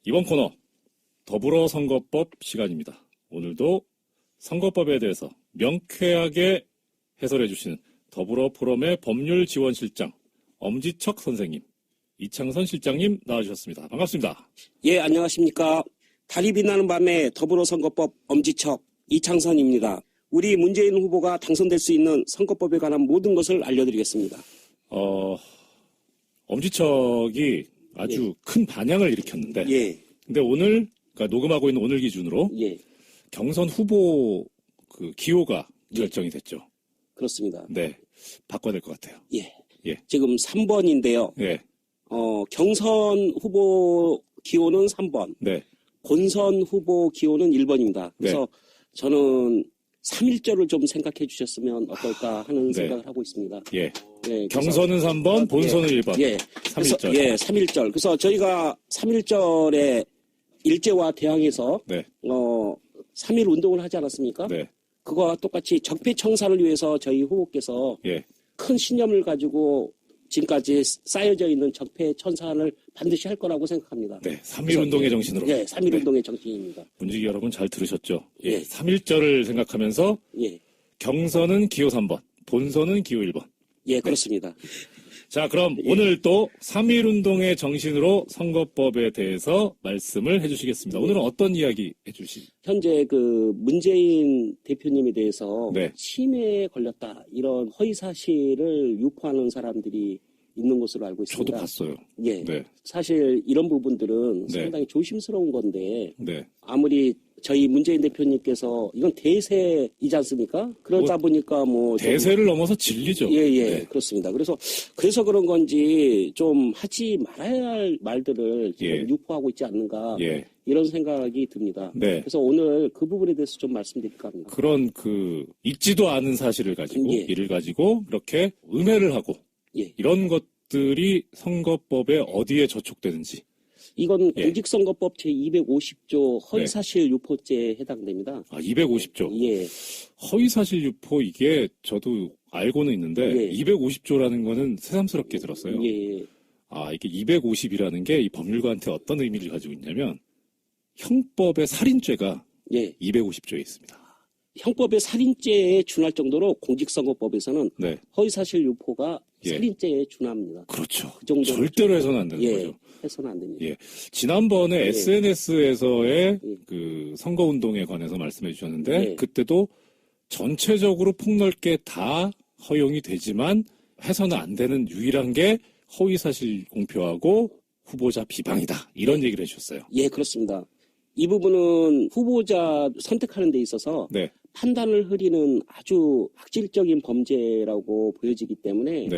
이번 코너 더불어 선거법 시간입니다. 오늘도 선거법에 대해서 명쾌하게 해설해 주시는 더불어 포럼의 법률지원실장 엄지척 선생님, 이창선 실장님 나와주셨습니다. 반갑습니다. 예, 안녕하십니까. 달이 빛나는 밤에 더불어 선거법 엄지척 이창선입니다. 우리 문재인 후보가 당선될 수 있는 선거법에 관한 모든 것을 알려드리겠습니다. 엄지척이 아주 큰 반향을 일으켰는데, 근데 오늘, 그러니까 녹음하고 있는 오늘 기준으로 경선 후보 그 기호가 결정이 됐죠. 그렇습니다. 네, 바꿔야 될 것 같아요. 지금 3번인데요. 경선 후보 기호는 3번. 본선 후보 기호는 1번입니다. 그래서 저는 3.1절을 좀 생각해 주셨으면 어떨까 하는 생각을 하고 있습니다. 경선은 3번, 본선은 1번. 3.1절. 3.1절. 그래서 저희가 3.1절의 일제와 대항해서 3.1 운동을 하지 않았습니까? 그거와 똑같이 적폐청산을 위해서 저희 후보께서 큰 신념을 가지고 지금까지 쌓여져 있는 적폐청산을 반드시 할 거라고 생각합니다. 3.1 운동의 정신으로. 3.1 운동의 정신입니다. 문지기 여러분 잘 들으셨죠? 3.1절을 생각하면서 경선은 기호 3번, 본선은 기호 1번. 그렇습니다. 자, 그럼 오늘 또 3.1 운동의 정신으로 선거법에 대해서 말씀을 해주시겠습니다. 오늘은 어떤 이야기 해주시죠? 현재 그 문재인 대표님에 대해서 치매에 걸렸다 이런 허위 사실을 유포하는 사람들이 있는 것으로 알고 있습니다. 저도 봤어요. 사실 이런 부분들은 상당히 조심스러운 건데 아무리 저희 문재인 대표님께서 이건 대세이지 않습니까? 그러다 보니까 대세를 넘어서 진리죠. 그렇습니다. 그래서 그런 건지 좀 하지 말아야 할 말들을 지금 유포하고 있지 않는가 이런 생각이 듭니다. 그래서 오늘 그 부분에 대해서 좀 말씀드릴까 합니다. 그런 있지도 않은 사실을 가지고 이를 가지고 이렇게 음해를 하고 이런 것들이 선거법에 어디에 저촉되는지. 이건 공직선거법 제250조 허위사실 유포죄에 해당됩니다. 250조. 허위사실 유포 이게 저도 알고는 있는데 250조라는 거는 새삼스럽게 들었어요. 이게 250이라는 게 이 법률가한테 어떤 의미를 가지고 있냐면 형법의 살인죄가 250조에 있습니다. 형법의 살인죄에 준할 정도로 공직선거법에서는 허위사실 유포가 살인죄에 준합니다. 그렇죠. 그 정도 절대로 해서는 안 되는 거죠. 해서는 안 됩니다. 지난번에 SNS에서의 그 선거운동에 관해서 말씀해 주셨는데 그때도 전체적으로 폭넓게 다 허용이 되지만 해서는 안 되는 유일한 게 허위사실 공표하고 후보자 비방이다. 이런 얘기를 해주셨어요. 그렇습니다. 이 부분은 후보자 선택하는 데 있어서 판단을 흐리는 아주 악질적인 범죄라고 보여지기 때문에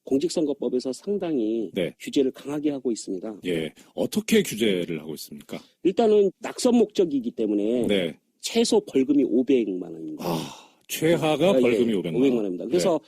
공직선거법에서 상당히 규제를 강하게 하고 있습니다. 어떻게 규제를 하고 있습니까? 일단은 낙선 목적이기 때문에 최소 벌금이 500만 원입니다. 최하가 벌금이 500만 원입니다. 그래서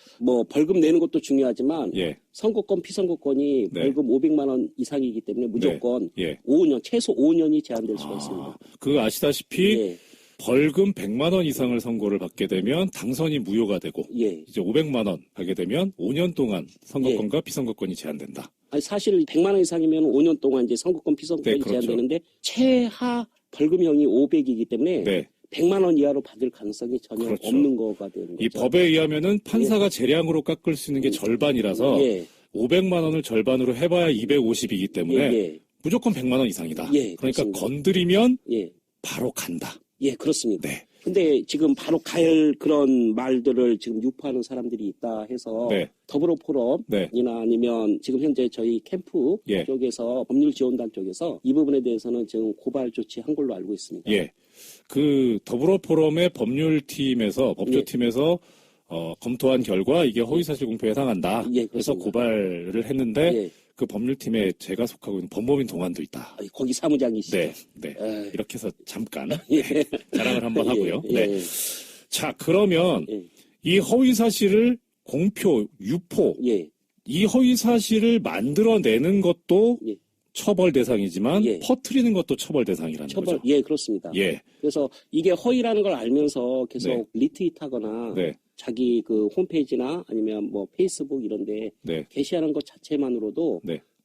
벌금 내는 것도 중요하지만 선거권, 피선거권이 벌금 500만 원 이상이기 때문에 무조건 5년, 최소 5년이 제한될 수가 있습니다. 아시다시피 벌금 100만 원 이상을 선고를 받게 되면 당선이 무효가 되고 이제 500만 원 하게 되면 5년 동안 선거권과 피선거권이 제한된다. 사실 100만 원 이상이면 5년 동안 이제 선거권, 피선거권이 제한되는데 최하 벌금형이 500이기 때문에 100만 원 이하로 받을 가능성이 전혀 없는 거가 되는 거죠. 이 법에 의하면은 판사가 재량으로 깎을 수 있는 게 절반이라서 500만 원을 절반으로 해봐야 250이기 때문에 무조건 100만 원 이상이다. 그러니까 그렇습니다. 건드리면 바로 간다. 그렇습니다. 근데 지금 바로 갈 그런 말들을 지금 유포하는 사람들이 있다 해서 더불어 포럼이나 아니면 지금 현재 저희 캠프 쪽에서 법률지원단 쪽에서 이 부분에 대해서는 지금 고발 조치한 걸로 알고 있습니다. 그 더불어 포럼의 법률팀에서 법조팀에서 검토한 결과 이게 허위사실 공표에 해당한다. 그래서 고발을 했는데 그 법률팀에 제가 속하고 있는 법무법인 동안도 있다. 거기 사무장이시죠. 이렇게 해서 잠깐 자랑을 한번 하고요. 자, 그러면 이 허위사실을 공표, 유포, 이 허위사실을 만들어내는 것도 처벌 대상이지만 퍼뜨리는 것도 처벌 대상이라는 거죠. 그렇습니다. 그래서 이게 허위라는 걸 알면서 계속 리트윗하거나 자기 그 홈페이지나 아니면 페이스북 이런데 게시하는 것 자체만으로도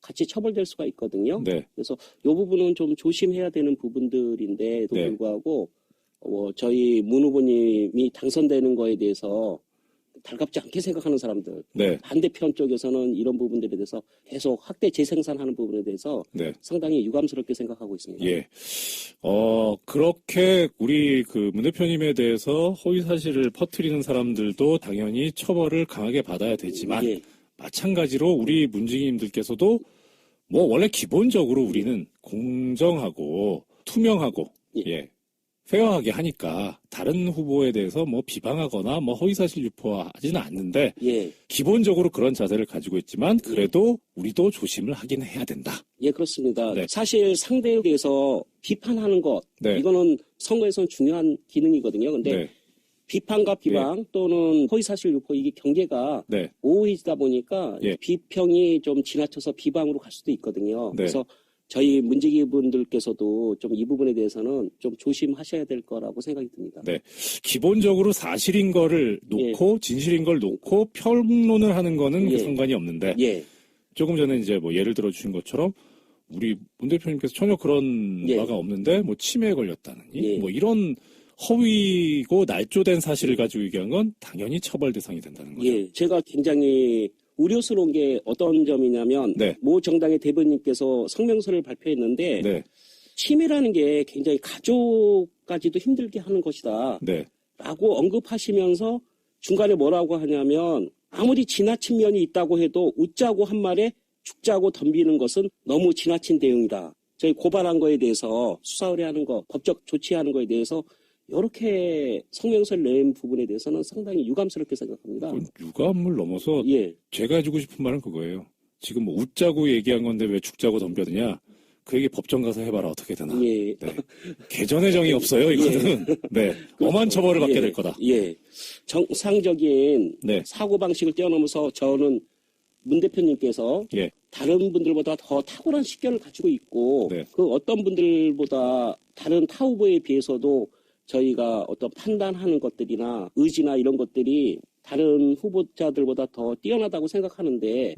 같이 처벌될 수가 있거든요. 네. 그래서 이 부분은 좀 조심해야 되는 부분들인데도 네. 불구하고 저희 문 후보님이 당선되는 거에 대해서 달갑지 않게 생각하는 사람들, 네. 반대편 쪽에서는 이런 부분들에 대해서 계속 확대 재생산하는 부분에 대해서 네. 상당히 유감스럽게 생각하고 있습니다. 예. 그렇게 우리 그 문 대표님에 대해서 허위 사실을 퍼뜨리는 사람들도 당연히 처벌을 강하게 받아야 되지만 예. 마찬가지로 우리 문지기님들께서도 뭐 원래 기본적으로 우리는 공정하고 투명하고 예. 페어하게 하니까 다른 후보에 대해서 뭐 비방하거나 뭐 허위사실 유포하지는 않는데 예. 기본적으로 그런 자세를 가지고 있지만 그래도 우리도 조심을 하긴 해야 된다. 예, 그렇습니다. 네. 사실 상대에 대해서 비판하는 것 네. 이거는 선거에서는 중요한 기능이거든요. 근데 네. 비판과 비방 또는 허위사실 유포 이게 경계가 네. 모호해지다 보니까 예. 비평이 좀 지나쳐서 비방으로 갈 수도 있거든요. 네. 그래서 저희 문지기 분들께서도 좀 이 부분에 대해서는 좀 조심하셔야 될 거라고 생각이 듭니다. 네. 기본적으로 사실인 거를 놓고 진실인 걸 놓고 평론을 하는 거는 상관이 없는데 조금 전에 이제 뭐 예를 들어 주신 것처럼 우리 문 대표님께서 전혀 그런 바가 없는데 뭐 치매에 걸렸다느니 뭐 이런 허위고 날조된 사실을 가지고 얘기한 건 당연히 처벌 대상이 된다는 거죠. 예. 제가 굉장히 우려스러운 게 어떤 점이냐면 모 정당의 대변인께서 성명서를 발표했는데 치매라는 게 굉장히 가족까지도 힘들게 하는 것이다 라고 언급하시면서 중간에 뭐라고 하냐면 아무리 지나친 면이 있다고 해도 웃자고 한 말에 죽자고 덤비는 것은 너무 지나친 대응이다. 저희 고발한 거에 대해서 수사 의뢰하는 거, 법적 조치하는 거에 대해서 이렇게 성명서를 낸 부분에 대해서는 상당히 유감스럽게 생각합니다. 유감을 넘어서 제가 해주고 싶은 말은 그거예요. 지금 뭐 웃자고 얘기한 건데 왜 죽자고 덤벼드냐. 그 얘기 법정 가서 해봐라 어떻게 되나. 개전의 정이 없어요 이거는. 엄한 처벌을 받게 될 거다. 정상적인 사고방식을 뛰어넘어서 저는 문 대표님께서 다른 분들보다 더 탁월한 식견을 가지고 있고 그 어떤 분들보다 다른 타 후보에 비해서도 저희가 어떤 판단하는 것들이나 의지나 이런 것들이 다른 후보자들보다 더 뛰어나다고 생각하는데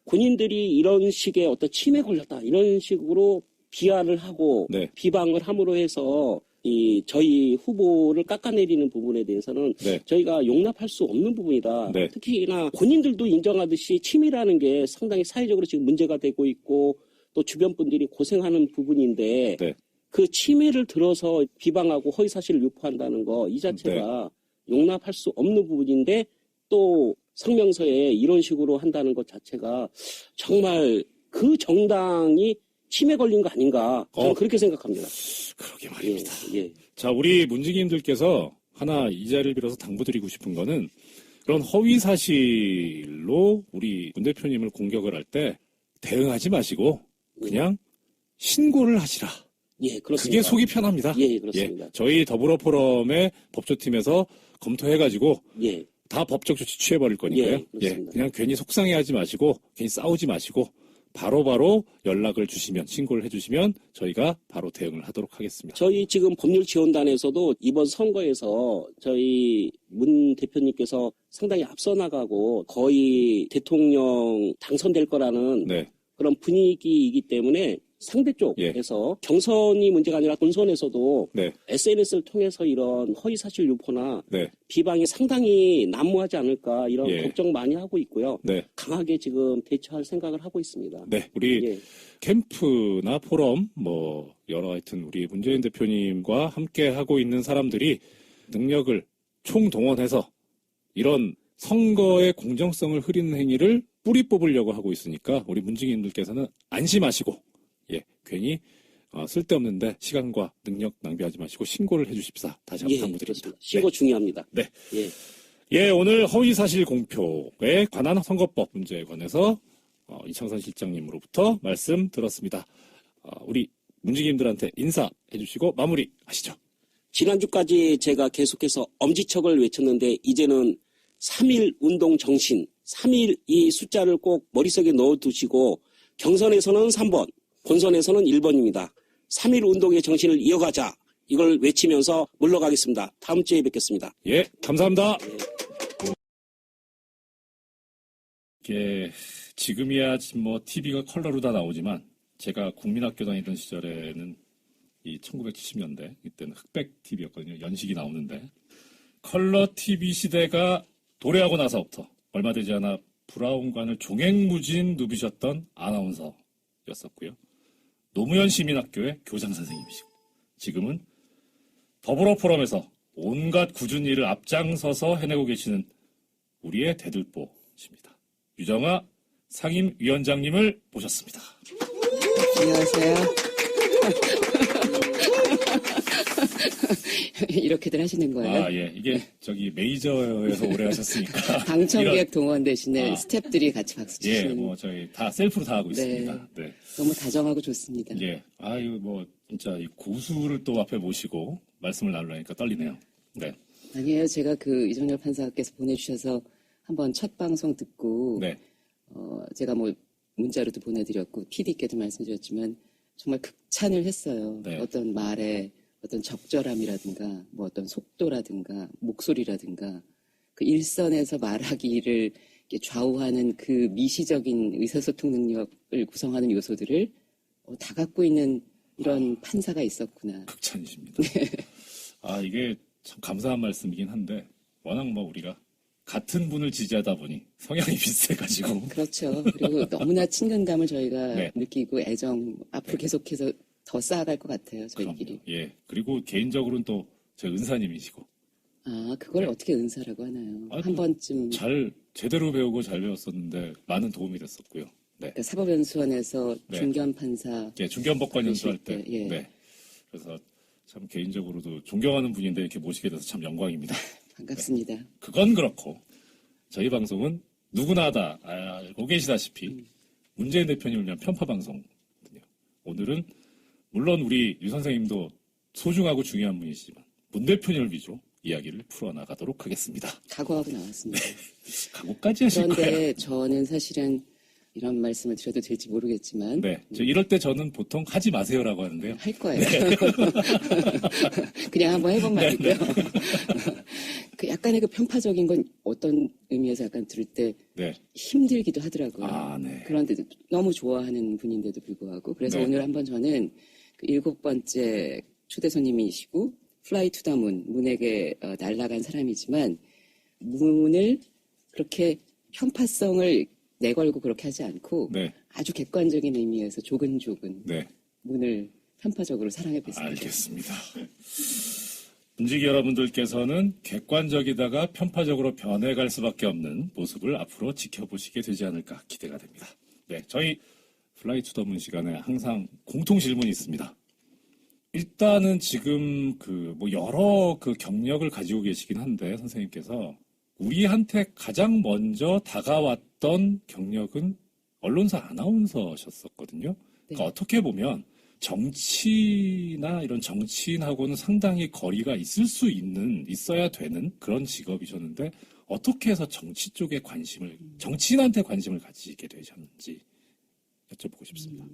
군인들이 이런 식의 어떤 치매에 걸렸다 이런 식으로 비하를 하고 비방을 함으로 해서 저희 후보를 깎아내리는 부분에 대해서는 저희가 용납할 수 없는 부분이다. 특히나 본인들도 인정하듯이 치매라는 게 상당히 사회적으로 지금 문제가 되고 있고 또 주변 분들이 고생하는 부분인데 그 치매를 들어서 비방하고 허위사실을 유포한다는 거 이 자체가 용납할 수 없는 부분인데 또 성명서에 이런 식으로 한다는 것 자체가 정말 그 정당이 치매 걸린 거 아닌가 저는 그렇게 생각합니다. 그러게 말입니다. 자, 우리 문지기님들께서 하나 이 자리를 빌어서 당부드리고 싶은 거는 그런 허위사실로 우리 문 대표님을 공격을 할 때 대응하지 마시고 그냥 신고를 하시라. 그렇습니다. 그게 속이 편합니다. 그렇습니다. 저희 더불어 포럼의 법조팀에서 검토해가지고 다 법적 조치 취해버릴 거니까요. 그냥 괜히 속상해하지 마시고 괜히 싸우지 마시고 바로바로 연락을 주시면 신고를 해주시면 저희가 바로 대응을 하도록 하겠습니다. 저희 지금 법률지원단에서도 이번 선거에서 저희 문 대표님께서 상당히 앞서 나가고 거의 대통령 당선될 거라는 그런 분위기이기 때문에 상대 쪽에서 경선이 문제가 아니라 본선에서도 SNS를 통해서 이런 허위사실 유포나 비방이 상당히 난무하지 않을까 이런 걱정 많이 하고 있고요. 강하게 지금 대처할 생각을 하고 있습니다. 우리 캠프나 포럼 뭐 여러 하여튼 우리 문재인 대표님과 함께 하고 있는 사람들이 능력을 총동원해서 이런 선거의 공정성을 흐리는 행위를 뿌리 뽑으려고 하고 있으니까 우리 문지기님들께서는 안심하시고 괜히 쓸데없는데 시간과 능력 낭비하지 마시고 신고를 해주십사. 다시 한번 당부드립니다. 신고 중요합니다. 오늘 허위사실 공표에 관한 선거법 문제에 관해서 이창선 실장님으로부터 말씀 들었습니다. 우리 문지기님들한테 인사해 주시고 마무리하시죠. 지난주까지 제가 계속해서 엄지척을 외쳤는데 이제는 3.1 운동 정신, 3.1 이 숫자를 꼭 머릿속에 넣어두시고 경선에서는 3번, 본선에서는 1번입니다. 3.1 운동의 정신을 이어가자. 이걸 외치면서 물러가겠습니다. 다음 주에 뵙겠습니다. 감사합니다. 이게 지금이야 뭐 TV가 컬러로 다 나오지만 제가 국민학교 다니던 시절에는 이 1970년대 이때는 흑백 TV였거든요. 연식이 나오는데 컬러 TV 시대가 도래하고 나서부터 얼마 되지 않아 브라운관을 종횡무진 누비셨던 아나운서였었고요. 노무현 시민학교의 교장 선생님이시고 지금은 더불어 포럼에서 온갖 굳은 일을 앞장서서 해내고 계시는 우리의 대들보십니다. 유정아 상임위원장님을 모셨습니다. 안녕하세요. 이렇게들 하시는 거예요? 아, 예. 이게 저기 메이저에서 오래 하셨으니까. 방청객 동원 대신에 스태프들이 같이 박수 치시는. 예, 뭐 저희 다 셀프로 다 하고 있습니다. 네. 너무 다정하고 좋습니다. 예. 아유, 뭐 진짜 이 고수를 또 앞에 모시고 말씀을 나누려니까 떨리네요. 네. 아니에요. 제가 그 이정열 판사께서 보내주셔서 한번 첫 방송 듣고 네. 제가 뭐 문자로도 보내드렸고 PD께도 말씀드렸지만 정말 극찬을 했어요. 네. 어떤 말에 어떤 적절함이라든가 뭐 어떤 속도라든가 목소리라든가 그 일선에서 말하기를 좌우하는 그 미시적인 의사소통 능력을 구성하는 요소들을 다 갖고 있는 이런 판사가 있었구나. 극찬이십니다. 네. 아, 이게 참 감사한 말씀이긴 한데 워낙 뭐 우리가 같은 분을 지지하다 보니 성향이 비슷해가지고. 그렇죠. 그리고 너무나 친근감을 저희가 네. 느끼고 애정 앞으로 계속해서 더 쌓아갈 것 같아요. 저희끼리. 그럼요. 예. 그리고 개인적으로는 또 제 은사님이시고. 아, 그걸 어떻게 은사라고 하나요? 아, 한 번쯤. 잘 제대로 배우고 잘 배웠었는데 많은 도움이 됐었고요. 네. 그러니까 사법연수원에서 중견 판사. 예, 중견법관 연수할 때. 예. 네. 그래서 참 개인적으로도 존경하는 분인데 이렇게 모시게 돼서 참 영광입니다. 반갑습니다. 네. 그건 그렇고 저희 방송은 누구나 다 알고 계시다시피 문재인 대표님을 위한 편파 방송이거든요. 오늘은 물론 우리 유 선생님도 소중하고 중요한 분이시지만 문 대표님을 위주로 이야기를 풀어나가도록 하겠습니다. 각오하고 나왔습니다. 네. 각오까지 하실 거예요. 그런데 저는 사실은 이런 말씀을 드려도 될지 모르겠지만. 네. 이럴 때 저는 보통 하지 마세요라고 하는데요. 할 거예요. 네. 그냥 한번 해본 말이고요. 그 약간의 그 편파적인 건 어떤 의미에서 약간 들을 때 힘들기도 하더라고요. 아, 네. 그런데 너무 좋아하는 분인데도 불구하고. 그래서 오늘 한번 저는 그 7번째 초대 손님이시고 플라이 투 더 문, 문에게 날아간 사람이지만 문을 그렇게 편파성을 내걸고 그렇게 하지 않고 아주 객관적인 의미에서 조근조근 문을 편파적으로 사랑해 뵀습니다. 알겠습니다. 문지기 여러분들께서는 객관적이다가 편파적으로 변해갈 수밖에 없는 모습을 앞으로 지켜보시게 되지 않을까 기대가 됩니다. 네, 저희 플라이 투 더 문 시간에 항상 공통 질문이 있습니다. 일단은 지금 뭐 여러 경력을 가지고 계시긴 한데 선생님께서 우리한테 가장 먼저 다가왔던 경력은 언론사 아나운서셨었거든요. 그러니까 어떻게 보면 정치나 이런 정치인하고는 상당히 거리가 있어야 되는 그런 직업이셨는데 어떻게 해서 정치 쪽에 정치인한테 관심을 가지게 되셨는지 여쭤보고 싶습니다.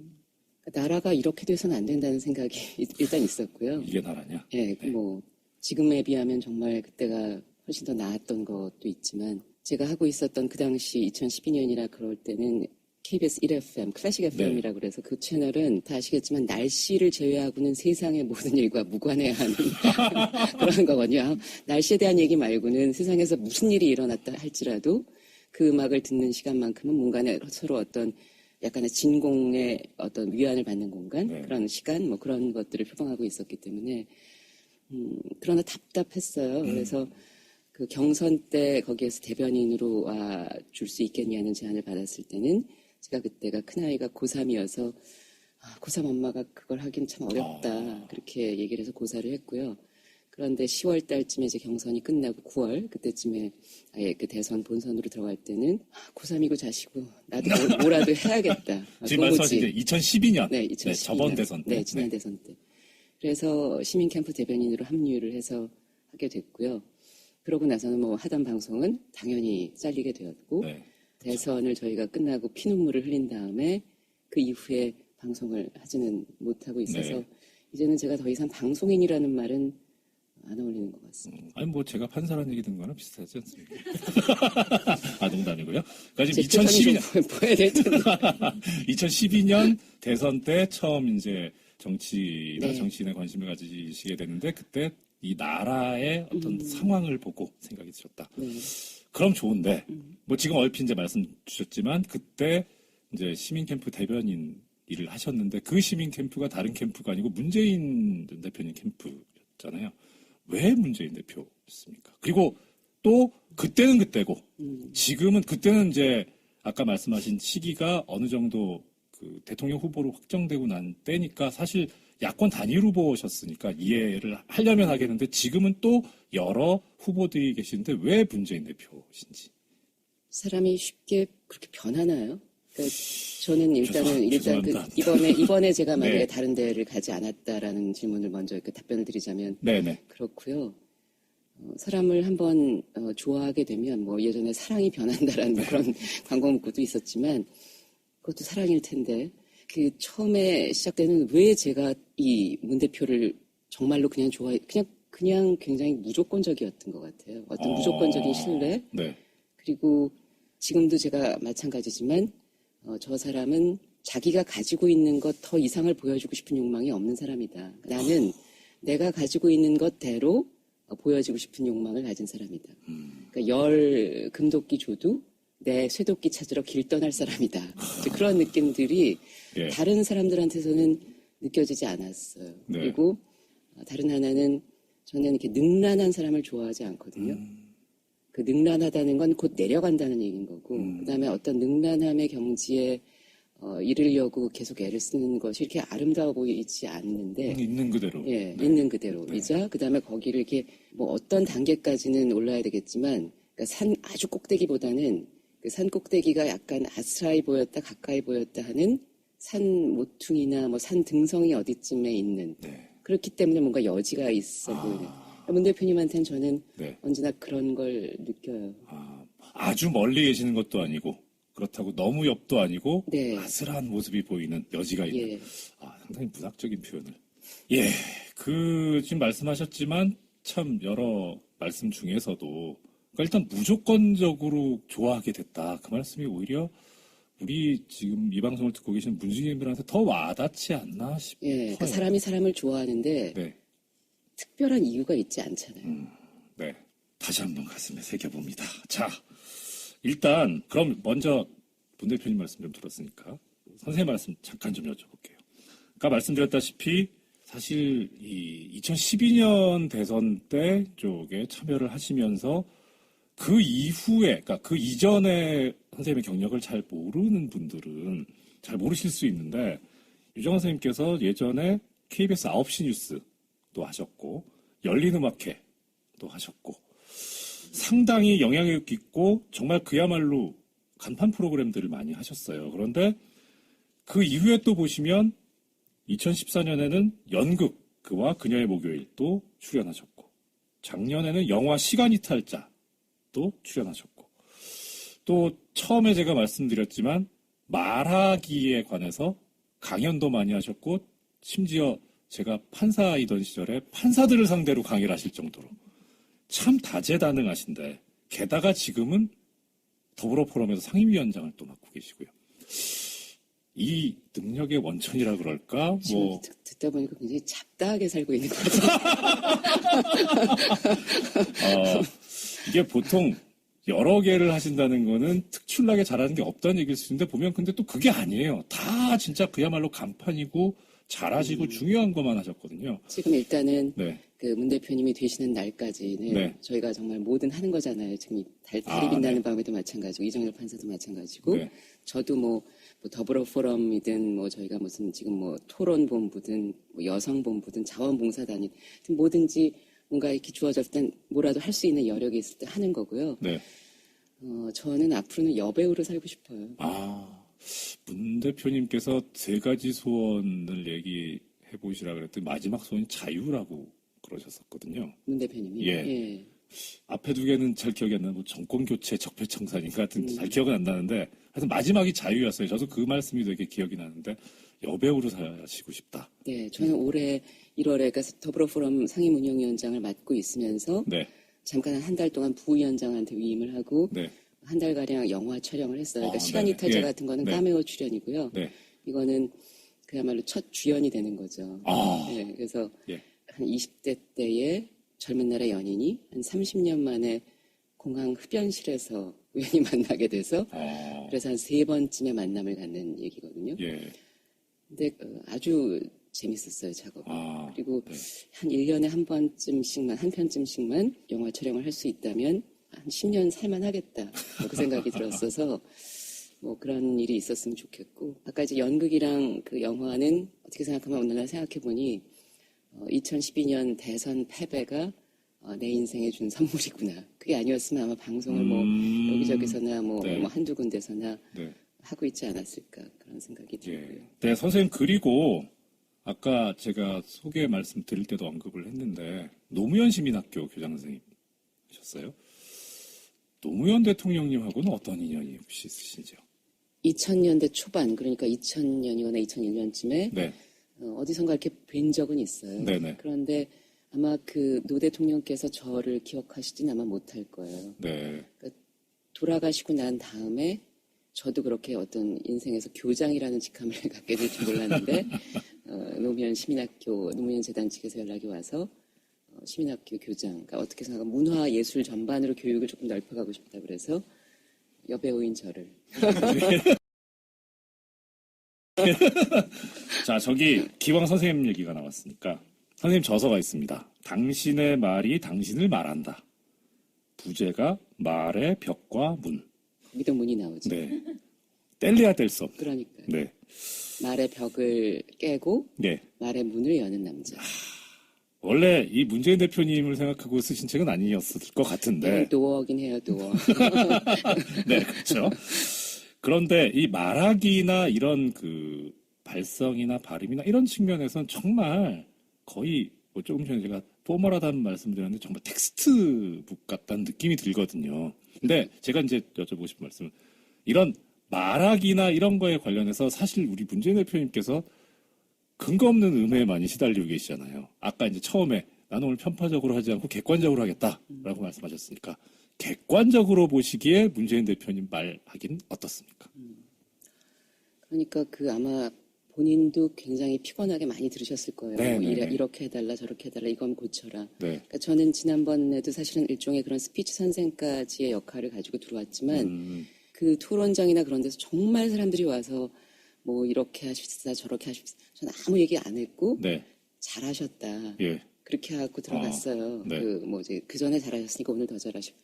나라가 이렇게 돼서는 안 된다는 생각이 일단 있었고요. 이게 나라냐? 네, 뭐 지금에 비하면 정말 그때가 훨씬 더 나았던 것도 있지만 제가 하고 있었던 그 당시 2012년이라 그럴 때는 KBS 1FM, 클래식 FM이라고 그래서 그 채널은 다 아시겠지만 날씨를 제외하고는 세상의 모든 일과 무관해야 하는 그런 거거든요. 날씨에 대한 얘기 말고는 세상에서 무슨 일이 일어났다 할지라도 그 음악을 듣는 시간만큼은 뭔가 서로 어떤 약간의 진공의 어떤 위안을 받는 공간, 그런 시간, 뭐 그런 것들을 표방하고 있었기 때문에 그러나 답답했어요. 그래서 그 경선 때 거기에서 대변인으로 와 줄 수 있겠냐는 제안을 받았을 때는 제가 그때가 큰아이가 고3이어서 고3 엄마가 그걸 하긴 참 어렵다. 그렇게 얘기를 해서 고사를 했고요. 그런데 10월 달쯤에 이제 경선이 끝나고 9월 그때쯤에 아예 그 대선 본선으로 들어갈 때는 고3이고 자시고 나도 뭐라도 해야겠다. 지금 말씀하신 게 2012년. 네, 2012년. 저번 대선 때. 네, 지난 대선 때. 그래서 시민캠프 대변인으로 합류를 해서 하게 됐고요. 그러고 나서는 뭐 하던 방송은 당연히 잘리게 되었고 대선을 저희가 끝나고 피눈물을 흘린 다음에 그 이후에 방송을 하지는 못하고 있어서 이제는 제가 더 이상 방송인이라는 말은 안 어울리는 것 같습니다. 아니 뭐 제가 판사라는 얘기 듣는 거랑 비슷하지 않습니까? 아, 농담이고요. 그러니까 지금 제 2012년 보여야 될 텐데. 2012년 대선 때 처음 이제 정치나 네. 정치인에 관심을 가지시게 되는데 그때 이 나라의 어떤 상황을 보고 생각이 드셨다. 네. 그럼 좋은데 뭐 지금 얼핏 이제 말씀 주셨지만 그때 이제 시민 캠프 대변인 일을 하셨는데 그 시민 캠프가 다른 캠프가 아니고 문재인 대표님 캠프였잖아요. 왜 문재인 대표였습니까? 그리고 또 그때는 그때고 지금은 그때는 이제 아까 말씀하신 시기가 어느 정도 그 대통령 후보로 확정되고 난 때니까 사실 야권 단일 후보셨으니까 이해를 하려면 하겠는데 지금은 또 여러 후보들이 계시는데 왜 문재인 대표신지. 사람이 쉽게 그렇게 변하나요? 그러니까 저는 일단 이번에 제가 만약에 네. 다른 데를 가지 않았다라는 질문을 먼저 답변을 드리자면 네네. 그렇고요. 사람을 한번 좋아하게 되면 뭐 예전에 사랑이 변한다라는 그런 광고 문구도 있었지만 그것도 사랑일 텐데 그 처음에 시작되는 왜 제가 이 문 대표를 정말로 그냥 그냥 굉장히 무조건적이었던 것 같아요. 어떤 무조건적인 신뢰. 네. 그리고 지금도 제가 마찬가지지만 저 사람은 자기가 가지고 있는 것 더 이상을 보여주고 싶은 욕망이 없는 사람이다. 나는 내가 가지고 있는 것대로 보여지고 싶은 욕망을 가진 사람이다. 그러니까 열 금도끼 줘도 내 쇠도끼 찾으러 길 떠날 사람이다. 그런 느낌들이 예. 다른 사람들한테서는 느껴지지 않았어요. 네. 그리고 다른 하나는 저는 이렇게 능란한 사람을 좋아하지 않거든요. 그 능란하다는 건 곧 내려간다는 얘기인 거고 그다음에 어떤 능란함의 경지에 이르려고 계속 애를 쓰는 것이 이렇게 아름다워 보이지 않는데 있는 그대로. 예, 네. 있는 그대로이자 네. 그다음에 거기를 이렇게 뭐 어떤 단계까지는 올라야 되겠지만 그러니까 산 아주 꼭대기보다는 그 산 꼭대기가 약간 아스라이 보였다 가까이 보였다 하는 산 모퉁이나 뭐 산 등성이 어디쯤에 있는 네. 그렇기 때문에 뭔가 여지가 있어 보이는 문 대표님한테는 저는 네. 언제나 그런 걸 느껴요. 아주 멀리 계시는 것도 아니고 그렇다고 너무 옆도 아니고 네. 아슬한 모습이 보이는 여지가 있는. 예. 상당히 문학적인 표현을. 예, 지금 말씀하셨지만 참 여러 말씀 중에서도 그러니까 일단 무조건적으로 좋아하게 됐다. 그 말씀이 오히려 우리 지금 이 방송을 듣고 계시는 문중님들한테 더 와닿지 않나 싶어요. 예, 그러니까 사람이 사람을 좋아하는데 네. 특별한 이유가 있지 않잖아요. 네, 다시 한번 가슴에 새겨봅니다. 자, 일단 그럼 먼저 문 대표님 말씀 좀 들었으니까 선생님 말씀 잠깐 좀 여쭤볼게요. 아까 말씀드렸다시피 사실 이 2012년 대선 때 쪽에 참여를 하시면서 그 이후에, 그러니까 그 이전에 선생님의 경력을 잘 모르는 분들은 잘 모르실 수 있는데 유정환 선생님께서 예전에 KBS 9시 뉴스도 하셨고 열린음악회도 하셨고 상당히 영향력 있고 정말 그야말로 간판 프로그램들을 많이 하셨어요. 그런데 그 이후에 또 보시면 2014년에는 연극 그와 그녀의 목요일도 출연하셨고 작년에는 영화 시간이탈자 또 출연하셨고 또 처음에 제가 말씀드렸지만 말하기에 관해서 강연도 많이 하셨고 심지어 제가 판사이던 시절에 판사들을 상대로 강의를 하실 정도로 참 다재다능하신데 게다가 지금은 더불어 포럼에서 상임위원장을 또 맡고 계시고요. 이 능력의 원천이라 그럴까? 지금 듣다 보니까 굉장히 잡다하게 살고 있는 것 같아요. 이게 보통 여러 개를 하신다는 거는 특출나게 잘하는 게 없다는 얘기일 수 있는데 보면 근데 또 그게 아니에요. 다 진짜 그야말로 간판이고 잘하시고 중요한 것만 하셨거든요. 지금 일단은 네. 그 문 대표님이 되시는 날까지는 네. 저희가 정말 뭐든 하는 거잖아요. 지금 달이 빛나는 네. 밤에도 마찬가지고 이정열 판사도 마찬가지고 네. 저도 뭐 더불어 포럼이든 뭐 저희가 무슨 지금 뭐 토론본부든 뭐 여성본부든 자원봉사단이든 뭐든지 뭔가 이렇게 주어졌을 땐 뭐라도 할 수 있는 여력이 있을 때 하는 거고요. 네. 저는 앞으로는 여배우로 살고 싶어요. 문 대표님께서 3가지 소원을 얘기해 보시라 그랬더니 마지막 소원이 자유라고 그러셨었거든요. 문 대표님이. 예. 앞에 2개는 잘 기억이 안 나고 정권교체 적폐청산인가 하여튼 잘 기억은 안 나는데 하여튼 마지막이 자유였어요. 저도 그 말씀이 되게 기억이 나는데 여배우로 사시고 싶다. 네, 저는 올해 1월에 그러니까 더불어포럼 상임운영위원장을 맡고 있으면서 네. 잠깐 한 달 동안 부위원장한테 위임을 하고 네. 한 달가량 영화 촬영을 했어요. 그러니까 시간 이탈자 같은 거는 카메오 출연이고요. 이거는 그야말로 첫 주연이 되는 거죠. 네, 그래서 한 20대 때의 젊은 날의 연인이 한 30년 만에 공항 흡연실에서 우연히 만나게 돼서 그래서 한 3번쯤의 만남을 갖는 얘기거든요. 근데 아주 재밌었어요, 작업이. 그리고 한 1년에 한 편쯤씩만 영화 촬영을 할 수 있다면 한 10년 살만하겠다. 그 생각이 들었어서 뭐 그런 일이 있었으면 좋겠고, 아까 이제 연극이랑 그 영화는 어떻게 생각하면 오늘날 생각해보니 2012년 대선 패배가 내 인생에 준 선물이구나. 그게 아니었으면 아마 방송을 뭐 여기저기서나 뭐 한두 군데서나 하고 있지 않았을까 그런 생각이 들고요. 네, 선생님. 그리고 아까 제가 소개 말씀드릴 때도 언급을 했는데 노무현 시민학교 교장 선생님이셨어요. 노무현 대통령님하고는 어떤 인연이 혹시 있으신지요? 2000년대 초반, 그러니까 2000년이거나 2001년쯤에 어디선가 이렇게 뵌 적은 있어요. 네네. 그런데 아마 그 노 대통령께서 저를 기억하시진 아마 못할 거예요. 그러니까 돌아가시고 난 다음에 저도 그렇게 어떤 인생에서 교장이라는 직함을 갖게 될 줄 몰랐는데 노무현 시민학교, 노무현 재단 측에서 연락이 와서 시민학교 교장, 그러니까 어떻게 생각하면 문화 예술 전반으로 교육을 조금 넓혀가고 싶다 그래서 여배우인 저를. 자, 저기 기왕 선생님 얘기가 나왔으니까 선생님 저서가 있습니다. 당신의 말이 당신을 말한다. 부제가 말의 벽과 문. 거기도 문이 나오죠. 네. 뗄래야 뗄 수 없는. 그러니까요. 네. 말의 벽을 깨고 말의 문을 여는 남자. 원래 이 문재인 대표님을 생각하고 쓰신 책은 아니었을 것 같은데. 도어긴 해요, 도어. 네, 그렇죠. 그런데 이 말하기나 이런 그 발성이나 발음이나 이런 측면에서는 정말 거의 뭐 조금 전에 제가 포멀하다는 말씀드렸는데 정말 텍스트북 같다는 느낌이 들거든요. 근데 제가 이제 여쭤보고 싶은 말씀은 이런 말하기나 이런 거에 관련해서 사실 우리 문재인 대표님께서 근거 없는 음해에 많이 시달리고 계시잖아요. 아까 이제 처음에 나는 오늘 편파적으로 하지 않고 객관적으로 하겠다라고 말씀하셨으니까 객관적으로 보시기에 문재인 대표님 말하기는 어떻습니까? 그러니까 그 아마 본인도 굉장히 피곤하게 많이 들으셨을 거예요. 뭐 이렇게 해달라 저렇게 해달라 이건 고쳐라. 그러니까 저는 지난번에도 사실은 일종의 그런 스피치 선생까지의 역할을 가지고 들어왔지만 그 토론장이나 그런 데서 정말 사람들이 와서 뭐 이렇게 하십시다 저렇게 하십시다. 저는 아무 얘기 안 했고 잘하셨다. 그렇게 하고 들어갔어요. 그 전에 잘하셨으니까 오늘 더 잘하시고.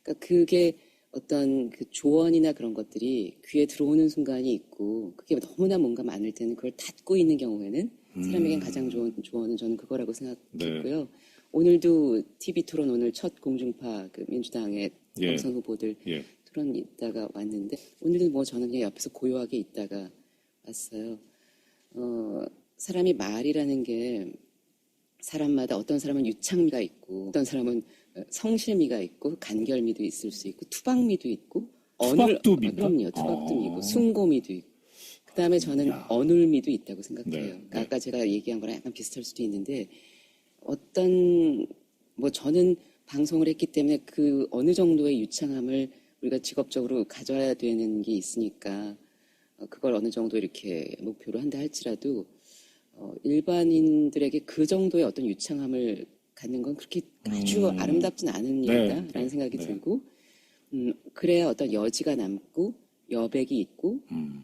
그러니까 그게 어떤 그 조언이나 그런 것들이 귀에 들어오는 순간이 있고 그게 너무나 뭔가 많을 때는 그걸 닫고 있는 경우에는 사람에겐 가장 좋은 조언은 저는 그거라고 생각했고요. 오늘도 TV 토론 오늘 첫 공중파 그 민주당의 경선 후보들 토론 있다가 왔는데 오늘도 뭐 저는 그냥 옆에서 고요하게 있다가 왔어요. 사람이 말이라는 게 사람마다 어떤 사람은 유창미가 있고 어떤 사람은 성실미가 있고 간결미도 있을 수 있고 투박미도 있고 투박도 미고? 그럼요. 투박도 미고 순고미도 있고 그다음에 저는 어눌미도 있다고 생각해요. 그러니까 아까 제가 얘기한 거랑 약간 비슷할 수도 있는데 뭐 저는 방송을 했기 때문에 그 어느 정도의 유창함을 우리가 직업적으로 가져야 되는 게 있으니까 그걸 어느 정도 이렇게 목표로 한다 할지라도 일반인들에게 그 정도의 어떤 유창함을 갖는 건 그렇게 아주 아름답진 않은 일이다라는 생각이 들고 그래야 어떤 여지가 남고 여백이 있고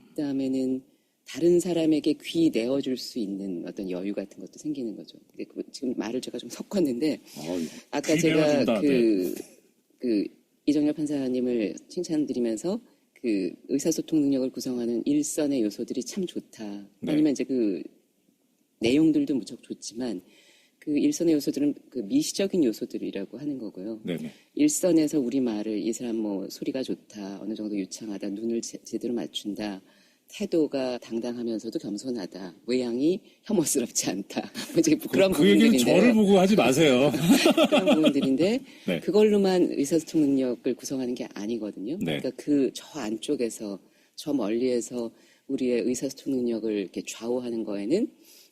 그다음에는 다른 사람에게 귀 내어줄 수 있는 어떤 여유 같은 것도 생기는 거죠. 지금 말을 제가 좀 섞었는데 아까 제가 그 이정열 판사님을 칭찬드리면서 그 의사소통 능력을 구성하는 일선의 요소들이 참 좋다. 아니면 이제 그 내용들도 무척 좋지만 그 일선의 요소들은 그 미시적인 요소들이라고 하는 거고요. 일선에서 우리 말을 이 사람 뭐 소리가 좋다, 어느 정도 유창하다, 눈을 제대로 맞춘다, 태도가 당당하면서도 겸손하다, 외양이 혐오스럽지 않다. 이제 그런 그 얘기는 저를 보고 하지 마세요. 그런 부분들인데 그걸로만 의사소통 능력을 구성하는 게 아니거든요. 그러니까 그 저 안쪽에서 저 멀리에서 우리의 의사소통 능력을 이렇게 좌우하는 거에는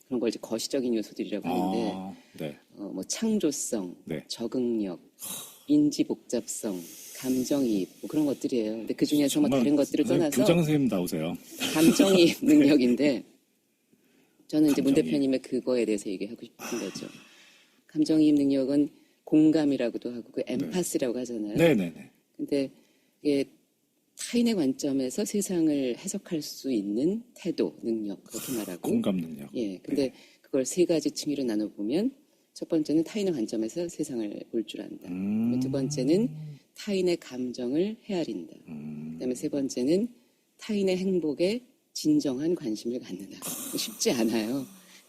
그런 걸 이제 거시적인 요소들이라고 하는데, 네. 뭐 창조성, 네. 적응력, 인지 복잡성, 감정이입 뭐 그런 것들이에요. 근데 그 중에서 뭐 다른 것들을 떠나서 교장 선생님 나오세요. 감정이입 능력인데 저는 이제 문 대표님의 그거에 대해서 얘기하고 싶은 거죠. 감정이입 능력은 공감이라고도 하고 그 엠파스라고 하잖아요. 네네네. 근데 이게 타인의 관점에서 세상을 해석할 수 있는 태도, 능력 그렇게 말하고 공감 능력. 예. 근데 그걸 세 가지 층위로 나눠보면 첫 번째는 타인의 관점에서 세상을 볼 줄 안다. 두 번째는 타인의 감정을 헤아린다. 그다음에 세 번째는 타인의 행복에 진정한 관심을 갖는다. 쉽지 않아요.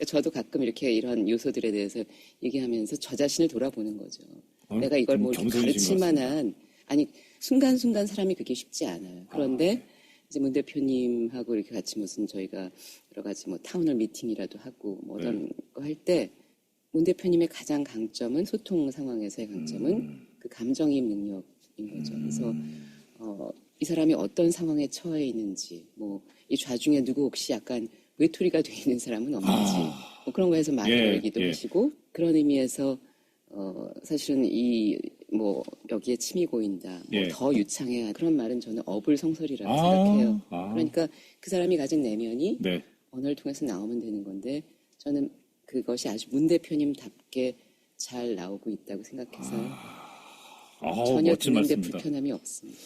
저도 가끔 이렇게 이런 요소들에 대해서 얘기하면서 저 자신을 돌아보는 거죠. 내가 이걸 뭐 가르칠 만한 아니 순간순간 사람이 그게 쉽지 않아요. 그런데 이제 문 대표님하고 이렇게 같이 무슨 저희가 여러 가지 뭐 타운홀 미팅이라도 하고 뭐 어떤 거 할 때 문 대표님의 가장 강점은 소통 상황에서의 강점은 그 감정이입 능력인 거죠. 그래서 이 사람이 어떤 상황에 처해 있는지 뭐 이 좌중에 누구 혹시 약간 외톨이가 돼 있는 사람은 없는지 뭐 그런 거에서 말을 걸기도 하시고 그런 의미에서 사실은 이 뭐 여기에 침이 고인다 뭐 더 유창해야 그런 말은 저는 어불성설이라고 생각해요. 그러니까 그 사람이 가진 내면이 언어를 통해서 나오면 되는 건데 저는 그것이 아주 문 대표님답게 잘 나오고 있다고 생각해서 전혀 듣는데 불편함이 없습니다.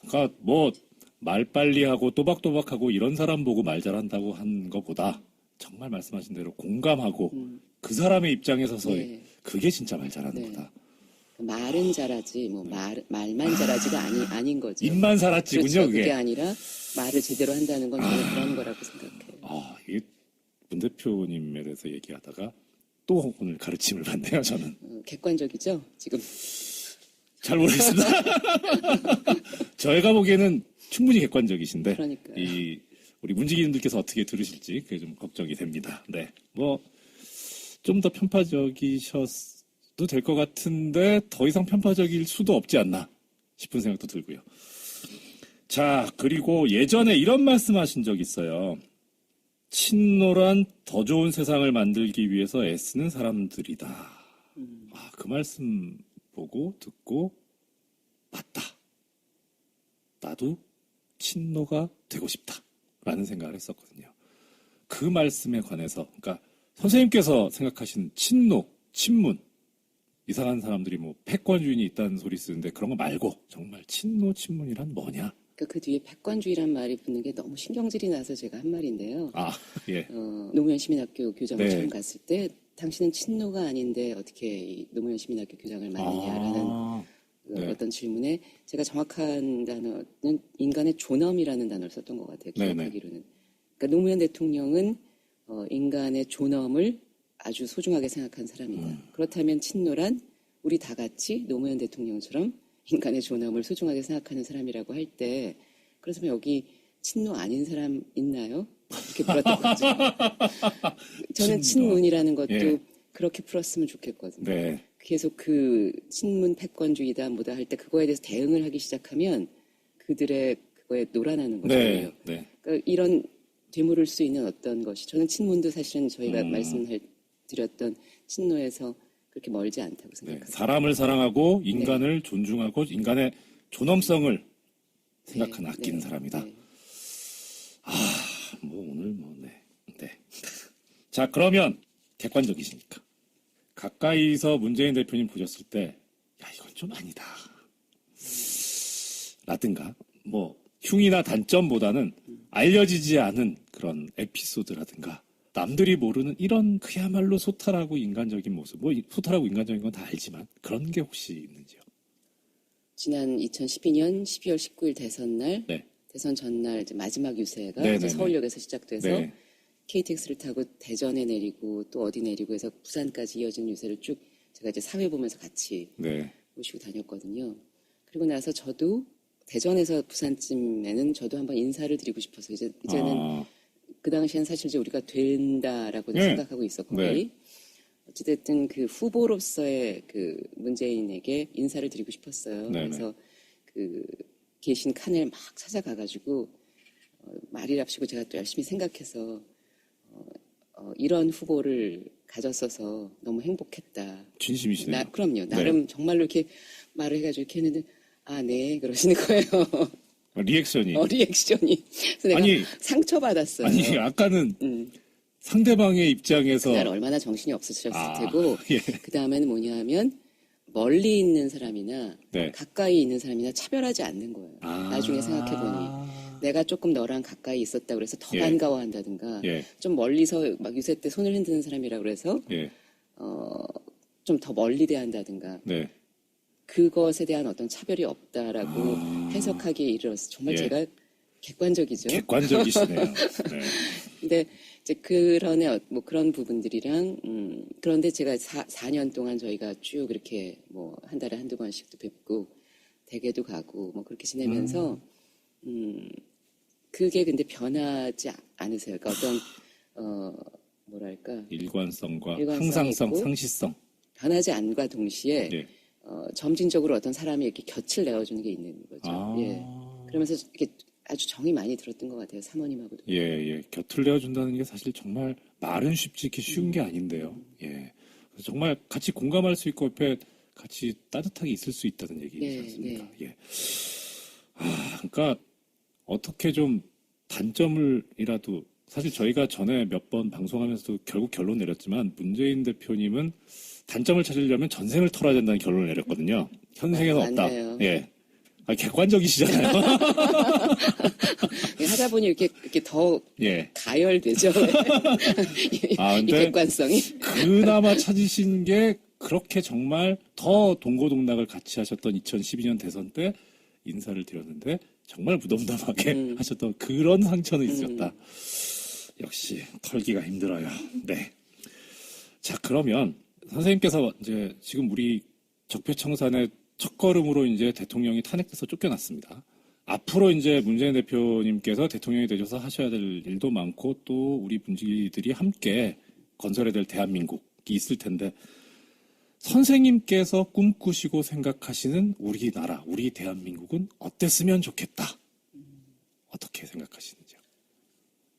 그러니까 뭐 말 빨리 하고 또박또박하고 이런 사람 보고 말 잘한다고 한 것보다 정말 말씀하신 대로 공감하고 그 사람의 입장에 서서 그게 진짜 말 잘하는 거다. 말은 잘하지 뭐 말만 잘하지가 아닌 거죠. 입만 살았지군요. 그렇죠. 그게 아니라 말을 제대로 한다는 건 저는 그런 거라고 생각해요. 이게 문 대표님에 대해서 얘기하다가 또 오늘 가르침을 받네요. 저는. 객관적이죠. 지금. 잘 모르겠습니다. 저희가 보기에는 충분히 객관적이신데 그러니까요. 우리 문지기님들께서 어떻게 들으실지 그게 좀 걱정이 됩니다. 네, 뭐 좀 더 편파적이셔도 될 것 같은데 더 이상 편파적일 수도 없지 않나 싶은 생각도 들고요. 자, 그리고 예전에 이런 말씀하신 적 있어요. 친노란 더 좋은 세상을 만들기 위해서 애쓰는 사람들이다. 그 말씀 보고 듣고 맞다. 나도 친노가 되고 싶다라는 생각을 했었거든요. 그 말씀에 관해서 그러니까 선생님께서 생각하시는 친노, 친문 이상한 사람들이 뭐 패권주의니 있다는 소리 쓰는데 그런 거 말고 정말 친노, 친문이란 뭐냐? 그 뒤에 패권주의란 말이 붙는 게 너무 신경질이 나서 제가 한 말인데요. 예. 노무현 시민학교 교장을 처음 갔을 때 당신은 친노가 아닌데 어떻게 이 노무현 시민학교 교장을 맡느냐라는 어떤 질문에 제가 정확한 단어는 인간의 존엄이라는 단어를 썼던 것 같아요. 기억하기로는. 그러니까 노무현 대통령은 인간의 존엄을 아주 소중하게 생각한 사람이다. 그렇다면 친노란 우리 다 같이 노무현 대통령처럼 인간의 존엄을 소중하게 생각하는 사람이라고 할 때 그래서 여기 친노 아닌 사람 있나요? 이렇게 물었던 거죠. 저는 친문이라는 것도 그렇게 풀었으면 좋겠거든요. 계속 그 친문 패권주의다 뭐다 할 때 그거에 대해서 대응을 하기 시작하면 그들의 그거에 놀아나는 거잖아요. 그러니까 이런 되물을 수 있는 어떤 것이 저는 친문도 사실은 저희가 말씀드렸던 친노에서 그렇게 멀지 않다고 생각합니다. 사람을 사랑하고 인간을 존중하고 인간의 존엄성을 생각하는 아끼는 사람이다. 뭐 오늘 자, 그러면 객관적이시니까 가까이서 문재인 대표님 보셨을 때 이건 좀 아니다. 라든가 뭐 흉이나 단점보다는 알려지지 않은 그런 에피소드라든가 남들이 모르는 이런 그야말로 소탈하고 인간적인 모습, 뭐 소탈하고 인간적인 건 다 알지만 그런 게 혹시 있는지요? 지난 2012년 12월 19일 대선 날, 대선 전날 이제 마지막 유세가 이제 서울역에서 시작돼서 KTX를 타고 대전에 내리고 또 어디 내리고 해서 부산까지 이어진 유세를 쭉 제가 이제 사회 보면서 같이 모시고 다녔거든요. 그리고 나서 저도 대전에서 부산쯤에는 저도 한번 인사를 드리고 싶어서 이제는 그 당시엔 사실 이제 우리가 된다라고 생각하고 있었고 어찌됐든 그 후보로서의 그 문재인에게 인사를 드리고 싶었어요. 그래서 그 계신 칸을 막 찾아가가지고 말이랍시고 제가 또 열심히 생각해서 이런 후보를 가졌어서 너무 행복했다. 진심이시네요. 그럼요. 나름 정말로 이렇게 말을 해가지고 이렇게 했는데 네 그러시는 거예요. 리액션이. 리액션이. 그래서 내가 아니, 상처받았어요. 아니 아까는 상대방의 입장에서 그날 얼마나 정신이 없으셨을 테고 예. 그 다음에는 뭐냐 하면 멀리 있는 사람이나 가까이 있는 사람이나 차별하지 않는 거예요. 나중에 생각해보니. 내가 조금 너랑 가까이 있었다 그래서 더 반가워한다든가 좀 멀리서 막 유세 때 손을 흔드는 사람이라 그래서 좀 더 멀리 대한다든가 그것에 대한 어떤 차별이 없다라고 해석하기에 이르러서 정말 제가 객관적이죠. 객관적이시네요. 근데 이제 그런 부분들이랑 그런데 제가 4년 동안 저희가 쭉 이렇게 뭐 한 달에 한두 번씩도 뵙고 댁에도 가고 뭐 그렇게 지내면서 그게 근데 변하지 않으세요. 그러니까 어떤 뭐랄까 일관성과 항상성, 상시성 변하지 않과 동시에 점진적으로 어떤 사람이 이렇게 곁을 내어주는 게 있는 거죠. 예. 그러면서 이렇게 아주 정이 많이 들었던 것 같아요. 사모님하고도. 예. 곁을 내어준다는 게 사실 정말 말은 쉽지 이렇게 쉬운 게 아닌데요. 예. 그래서 정말 같이 공감할 수 있고 옆에 같이 따뜻하게 있을 수 있다는 얘기지 않습니까? 예. 그러니까 어떻게 좀 단점을이라도 사실 저희가 전에 몇 번 방송하면서도 결국 결론 내렸지만 문재인 대표님은 단점을 찾으려면 전생을 털어야 된다는 결론을 내렸거든요. 현생에는 없다. 맞네요. 예. 객관적이시잖아요. 하다 보니 이렇게 더 가열되죠. 이 객관성이. 그나마 찾으신 게 그렇게 정말 더 동고동락을 같이 하셨던 2012년 대선 때 인사를 드렸는데 정말 무덤덤하게 하셨던 그런 상처는 있으셨다. 역시 털기가 힘들어요. 네. 자, 그러면 선생님께서 이제 지금 우리 적폐청산의 첫걸음으로 이제 대통령이 탄핵돼서 쫓겨났습니다. 앞으로 이제 문재인 대표님께서 대통령이 되셔서 하셔야 될 일도 많고 또 우리 분지들이 함께 건설해야 될 대한민국이 있을 텐데 선생님께서 꿈꾸시고 생각하시는 우리나라, 우리 대한민국은 어땠으면 좋겠다. 어떻게 생각하시는지요?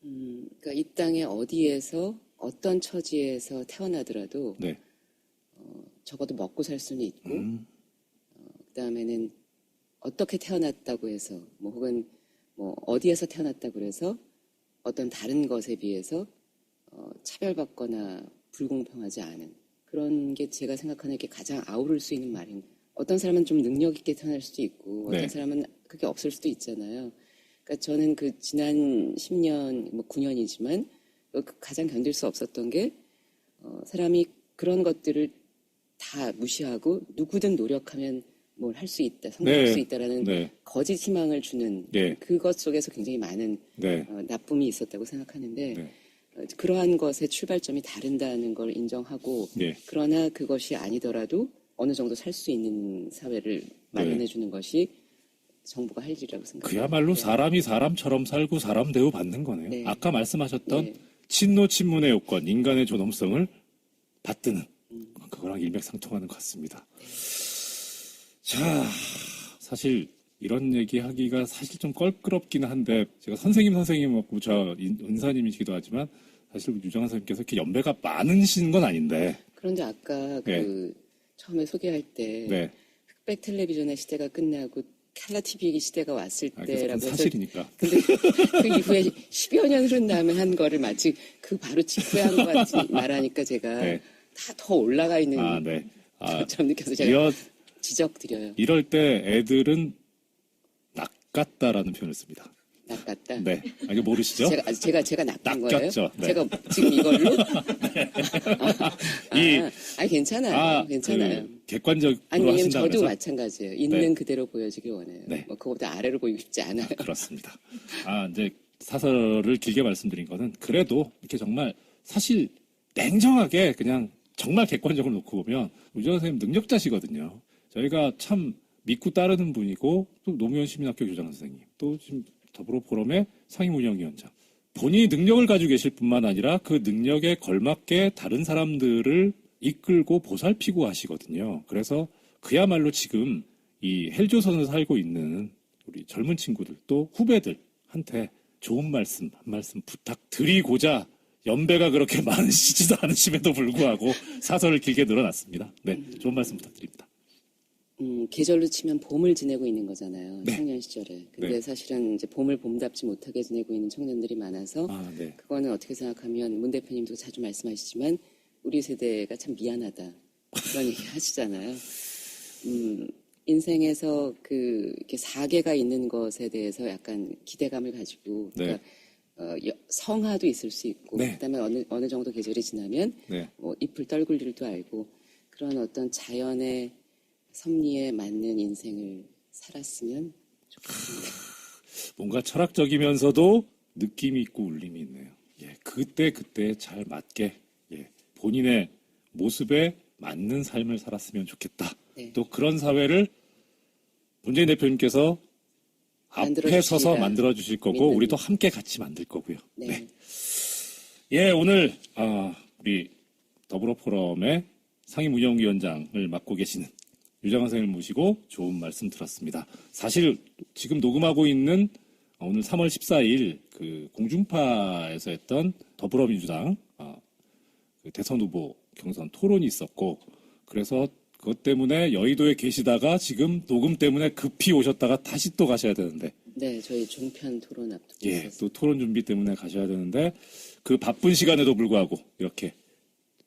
그러니까 이 땅에 어디에서 어떤 처지에서 태어나더라도 적어도 먹고 살 수는 있고 그다음에는 어떻게 태어났다고 해서 뭐 혹은 뭐 어디에서 태어났다고 해서 어떤 다른 것에 비해서 차별받거나 불공평하지 않은 그런 게 제가 생각하는 게 가장 아우를 수 있는 말인. 어떤 사람은 좀 능력 있게 태어날 수도 있고 어떤 사람은 그게 없을 수도 있잖아요. 그러니까 저는 그 지난 10년, 뭐 9년이지만 가장 견딜 수 없었던 게 사람이 그런 것들을 다 무시하고 누구든 노력하면 뭘 할 수 있다, 성공할 수 있다라는 거짓 희망을 주는 그것 속에서 굉장히 많은 나쁨이 있었다고 생각하는데 그러한 것의 출발점이 다른다는 걸 인정하고 그러나 그것이 아니더라도 어느 정도 살 수 있는 사회를 마련해 주는 것이 정부가 할 일이라고 생각합니다. 그야말로 사람이 사람처럼 살고 사람 대우 받는 거네요. 아까 말씀하셨던 친노 친문의 요건, 인간의 존엄성을 받드는 그거랑 일맥상통하는 것 같습니다. 자, 사실 이런 얘기하기가 사실 좀 껄끄럽기는 한데 제가 선생님 없고 저 은사님이시기도 하지만 사실 유정한 선생님께서 이렇게 연배가 많으신 건 아닌데 그런데 아까 그 처음에 소개할 때 흑백 텔레비전의 시대가 끝나고 칼라 TV 시대가 왔을 때라고 해서 사실이니까. 근데 그 이후에 10여 년 흐른 다음에 한 거를 마치 그 바로 직후에 한 것 같이 말하니까 제가 다 더 올라가 있는 좀 느껴서 제가 지적드려요. 이럴 때 애들은 낚았다라는 표현을 씁니다. 낚았다? 네. 이거 모르시죠? 제가 낚은 거예요? 낚였죠. 네. 제가 지금 이걸로? 괜찮아요. 괜찮아요. 객관적으로 아니, 왜냐면 하신다고 저도 해서? 마찬가지예요. 있는 그대로 보여지길 원해요. 뭐 그거보다 아래로 보이고 싶지 않아요. 그렇습니다. 이제 사설을 길게 말씀드린 거는 그래도 이렇게 정말 사실 냉정하게 그냥 정말 객관적으로 놓고 보면 우정 선생님 능력자시거든요. 저희가 참 믿고 따르는 분이고 또 노무현 시민학교 교장 선생님 또 지금 더불어포럼의 상임운영위원장 본인이 능력을 가지고 계실 뿐만 아니라 그 능력에 걸맞게 다른 사람들을 이끌고 보살피고 하시거든요. 그래서 그야말로 지금 이 헬조선을 살고 있는 우리 젊은 친구들 또 후배들한테 좋은 말씀, 한 말씀 부탁드리고자 연배가 그렇게 많으시지도 않으심에도 불구하고 사설을 길게 늘어놨습니다. 네, 좋은 말씀 부탁드립니다. 계절로 치면 봄을 지내고 있는 거잖아요. 네. 청년 시절에. 근데 네. 사실은 이제 봄을 봄답지 못하게 지내고 있는 청년들이 많아서 네. 그거는 어떻게 생각하면 문 대표님도 자주 말씀하시지만 우리 세대가 참 미안하다. 그런 얘기 하시잖아요. 인생에서 이렇게 사계가 있는 것에 대해서 약간 기대감을 가지고 그러니까 성화도 있을 수 있고 네. 그다음에 어느 정도 계절이 지나면 네. 뭐 잎을 떨굴 일도 알고 그런 어떤 자연의 섭리에 맞는 인생을 살았으면 좋겠습니다. 뭔가 철학적이면서도 느낌이 있고 울림이 있네요. 예, 그때 잘 맞게 본인의 모습에 맞는 삶을 살았으면 좋겠다. 네. 또 그런 사회를 문재인 대표님께서 앞에 서서 만들어 주실 거고 우리도 함께 같이 만들 거고요. 네. 네. 예, 오늘 우리 더불어 포럼의 상임운영위원장을 맡고 계시는 유장환 선생님을 모시고 좋은 말씀 들었습니다. 사실 지금 녹음하고 있는 오늘 3월 14일 그 공중파에서 했던 더불어민주당 그 대선 후보 경선 토론이 있었고 그래서 그것 때문에 여의도에 계시다가 지금 녹음 때문에 급히 오셨다가 다시 또 가셔야 되는데. 네, 저희 종편 토론 앞두고 예, 또 토론 준비 때문에 가셔야 되는데 그 바쁜 시간에도 불구하고 이렇게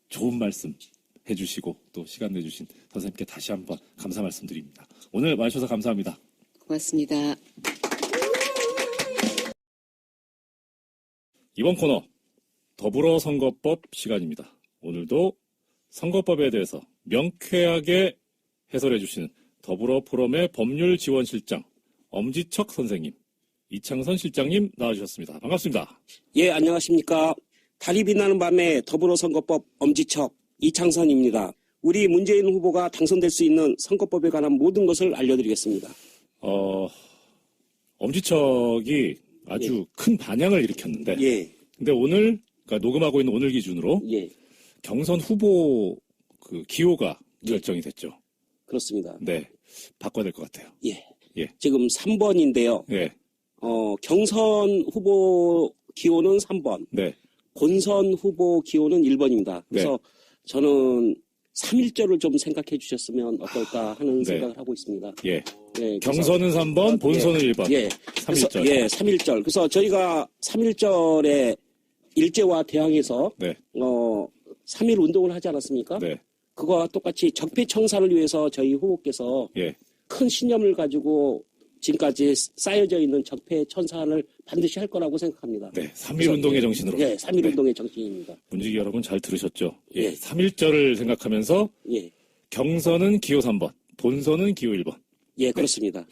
좋은 말씀 해주시고 또 시간 내주신 선생님께 다시 한번 감사 말씀드립니다. 오늘 와주셔서 감사합니다. 고맙습니다. 이번 코너 더불어 선거법 시간입니다. 오늘도 선거법에 대해서 명쾌하게 해설해 주시는 더불어 포럼의 법률지원실장 엄지척 선생님, 이창선 실장님 나와주셨습니다. 반갑습니다. 예, 안녕하십니까. 달이 빛나는 밤에 더불어 선거법 엄지척 이창선입니다. 우리 문재인 후보가 당선될 수 있는 선거법에 관한 모든 것을 알려드리겠습니다. 엄지척이 아주 큰 반향을 일으켰는데 근데 오늘 그러니까 녹음하고 있는 오늘 기준으로 경선 후보 그 기호가 결정이 됐죠. 그렇습니다. 네, 바꿔야 될 것 같아요. 지금 3번인데요. 경선 후보 기호는 3번. 본선 후보 기호는 1번입니다. 그래서 저는 3.1절을 좀 생각해 주셨으면 어떨까 하는 생각을 하고 있습니다. 경선은 3번, 본선은 1번. 3.1절. 3.1절. 그래서 저희가 3.1절에 일제와 대항해서 3.1 운동을 하지 않았습니까? 그거와 똑같이 적폐청산을 위해서 저희 후보께서 큰 신념을 가지고 지금까지 쌓여져 있는 적폐청산을 반드시 할 거라고 생각합니다. 3.1 운동의 정신으로. 3.1 운동의 정신입니다. 문지기 여러분 잘 들으셨죠? 3.1절을 생각하면서 경선은 기호 3번, 본선은 기호 1번. 그렇습니다.